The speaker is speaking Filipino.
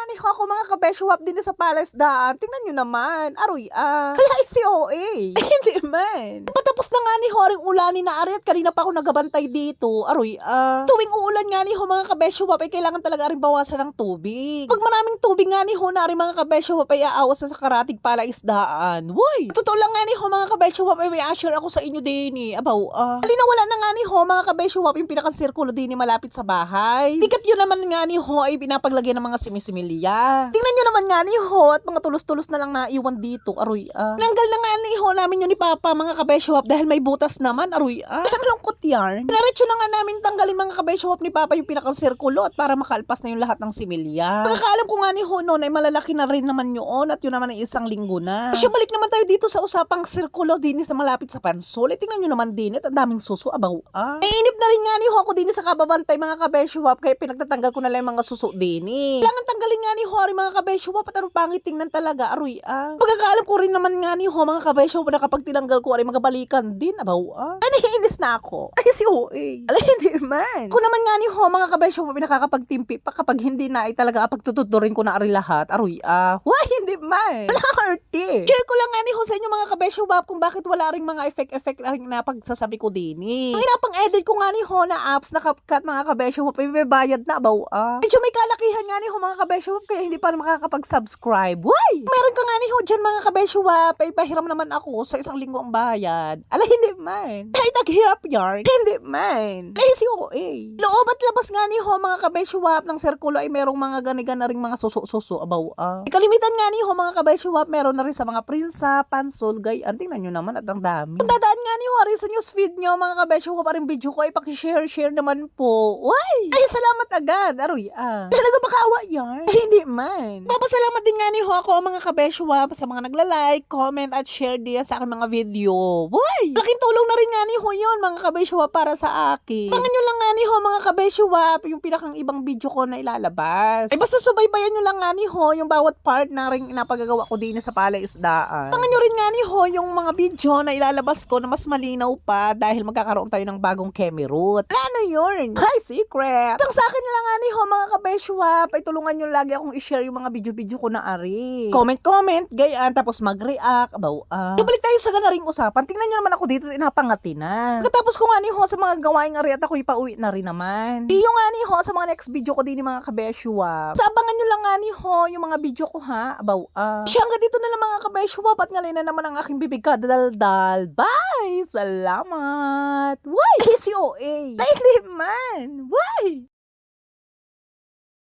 ni ho ako mga kabeshuwap din sa Palesdaan. Tingnan nyo naman. Aroy Kala si OA. Hindi man. Patapos na nga ni ho ring ulanin na ari at kanina pa ako nagabantay dito. Aroy Tuwing uulan nga ni ho mga kabeshuwap ay kailangan talaga rin bawasan ng tubig. Pag maraming tubig nga ni ho na rin mga kabeshuwap ay aawas na sa karatig Palesdaan. Woy! Totoo lang nga ni ho mga kabeshuwap ay may assure ako sa inyo din eh. Abaw Alina wala na nga ni ho mga kabeshuwap yung pinakasirkulo din malapit sa bahay. Tikat yun naman nga ni ho ay pinapaglagyan ng mga simisimilya. Tingnan nyo naman nga ni ho at mga tulos-tulos na lang naiwan dito. Aroy Nanggal na nga ni ho namin yun ni Papa mga kabeshuwap dahil may butas naman. Aroy malungkot yan. Pinaretso na nga namin tanggalin mga kabeshuwap ni Papa yung pinakasirkulo at para makalpas na yung lahat ng similya. Pagkakaalam ko nga ni ho noon ay malalaki na rin naman yun at yun naman ay isang linggo na. Kasi balik naman tayo dito sa usapang sirkulo din sa malapit sa Pansol. Tingnan nyo naman din at ang daming suso. Abaw Nainip na rin nga ni ho ako din sa kababantay mga kabeshuwap kaya pinagtatanggal ko na lang mga suso din Kailangan tanggalin nga ni ho rin mga kabeshuwap at anong pangit tingnan talaga. Aroy Pagkakaalam ko rin naman nga ni ho mga kabeshuwap na kapag tinanggal ko ay mga balikan din. Abaw Naiinis na ako. Ay si OA. Alay hindi man. Kung naman nga ni ho mga kabeshuwap nakakapagtimpi pa kapag hindi na ay talaga pagtututurin ko na ari lahat. Aroy why hindi man? Wala arte. Share ko lang nga ni ho sa inyo mga kabeshuwap kung bakit wala ring mga effect na ring napagsasabi ko din Ang hirapang edit ko nga ni ho na apps na CapCut mga kabeshuwap ay may bayad na abaw Medyo may kalakihan nga ni ho mga kabeshuwap kaya hindi pa makakapag-subscribe. Why? Meron ka nga ni ho dyan mga kabeshuwap ay pahiram naman ako sa isang linggo ang bayad. Ala hindi man. Kahit naghirap yarn. Hindi man. Ay si OA. Loob at labas nga ni ho mga kabeshuwap ng sirkulo ay merong mga ganigan na ring mga suso-suso abaw Kalimitan nga ni ho mga kabeshuwap meron na rin sa mga Prinsa, Pansol, Gayan. Tingnan nyo naman at ang dami. Kung dadaan nga ni ho rin sa newsfeed nyo mga kabeshuwap pa rin video ko ay pakishare naman po. Why? Ay salamat agad. Aroy Talaga ba kaawa yarn? Ay hindi man. Papasalamat din nga ni ho ako mga kabeshuwap sa mga nagla-like, comment at share din sa aking mga video. Why? Laking tulong na rin nga ni ho yun mga kabeshuwap para sa akin. Pangan nyo lang nga ni ho mga kabeshuwap yung pinakang ibang video ko na ilalabas. Ay basta subaybayan nyo lang nga ni ho yung bawat part na rin napagagawa ko din sa Palesdaan. Pangan nyo rin nga ni ho yung mga video na ilalabas ko na mas malinaw pa dahil magkakaroon tayo ng bagong Kemerut. Ano yun? High secret! Ang sa akin lang nga ni ho mga kabeshuwap ay tulungan nyo lagi akong i-share yung mga video ko na ari. Comment, gayaan, tapos mag-react. Abaw Balik tayo sa ganaring usapan. Tingnan nyo naman ako dito, inapangati na. Pagkatapos ko nga ni ho sa mga gawaing ari at ako ipauwi na rin naman. Di yung nga ni ho sa mga next video ko din ni mga kabeshuwap. Sa abangan nyo lang nga ni ho yung mga video ko ha. Abaw Siya hanggang dito na lang mga kabeshuwap at ngalay na naman ang aking bibig kadaldal. Bye! Salamat! Why? Si OA. Hindi man. Why?